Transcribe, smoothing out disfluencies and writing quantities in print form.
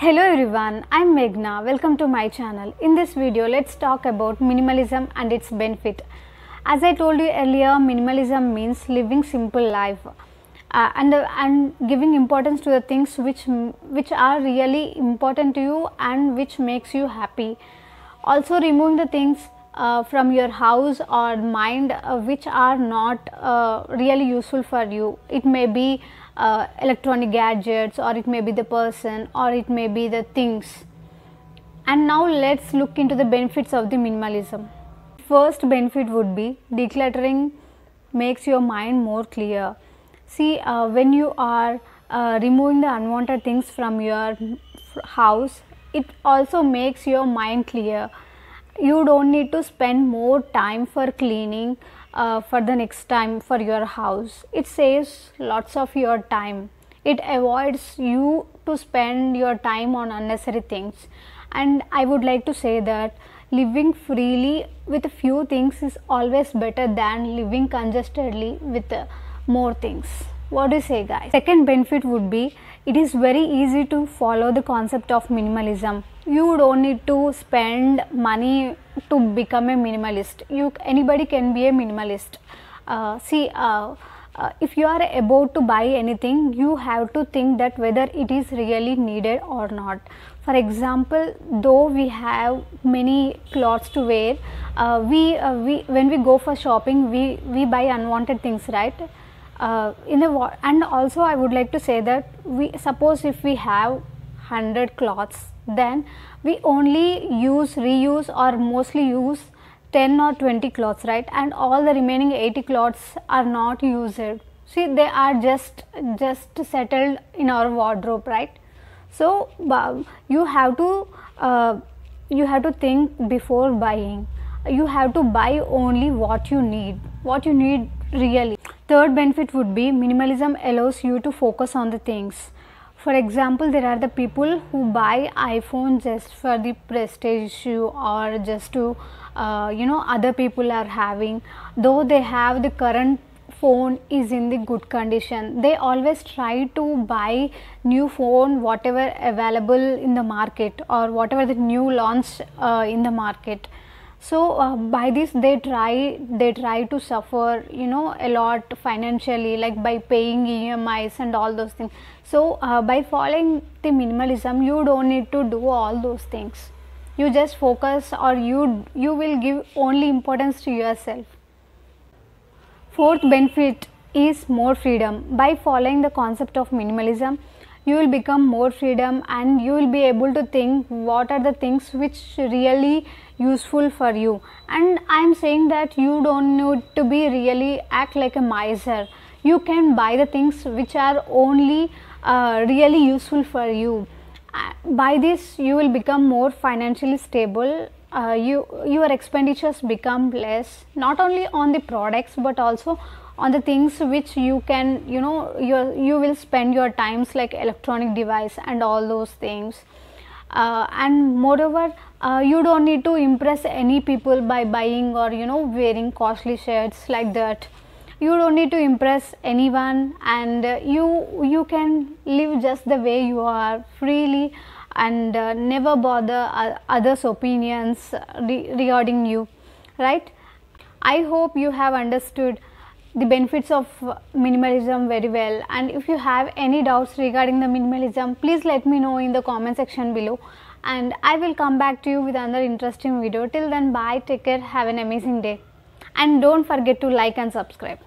Hello everyone, I'm Meghna. Welcome to my channel. In this video, let's talk about minimalism and its benefit. As I told you earlier, minimalism means living simple life and giving importance to the things which are really important to you and which makes you happy. Also removing the things from your house or mind which are not really useful for you. It may be electronic gadgets, or it may be the person, or it may be the things. And now let's look into the benefits of the minimalism. First benefit would be decluttering makes your mind more clear. See, when you are removing the unwanted things from your house, it also makes your mind clear. You don't need to spend more time for cleaning for the next time for your house. It saves lots of your time. It avoids you to spend your time on unnecessary things. And I would like to say that living freely with a few things is always better than living congestedly with more things. What do you say, guys? Second benefit would be it is very easy to follow the concept of minimalism. You don't need to spend money to become a minimalist. Anybody can be a minimalist. If you are about to buy anything, you have to think that whether it is really needed or not. For example, though we have many clothes to wear, when we go for shopping, we buy unwanted things, right? And also I would like to say that suppose if we have 100 cloths, then we only reuse or mostly use 10 or 20 cloths, right? And all the remaining 80 cloths are not used. See, they are just settled in our wardrobe, right? So you have to think before buying. You have to buy only what you need really. Third benefit would be minimalism allows you to focus on the things. For example, there are the people who buy iPhone just for the prestige issue, or just to other people are having, though they have the current phone is in the good condition. They always try to buy new phone whatever available in the market, or whatever the new launch in the market. So by this they try to suffer a lot financially, like by paying EMIs and all those things. So by following the minimalism, you don't need to do all those things. You just focus, or you will give only importance to yourself. Fourth benefit is more freedom. By following the concept of minimalism, you will become more freedom, and you will be able to think what are the things which really useful for you. And I am saying that you don't need to be really act like a miser. You can buy the things which are only really useful for you. By this you will become more financially stable. Your expenditures become less, not only on the products but also on the things which you can you will spend your times, like electronic device and all those things. And moreover, you don't need to impress any people by buying or wearing costly shirts like that. You don't need to impress anyone, and you can live just the way you are, freely, and never bother others' opinions regarding you, right? I hope you have understood the benefits of minimalism very well, and if you have any doubts regarding the minimalism, please let me know in the comment section below, and I will come back to you with another interesting video. Till then, bye, take care, have an amazing day, and don't forget to like and subscribe.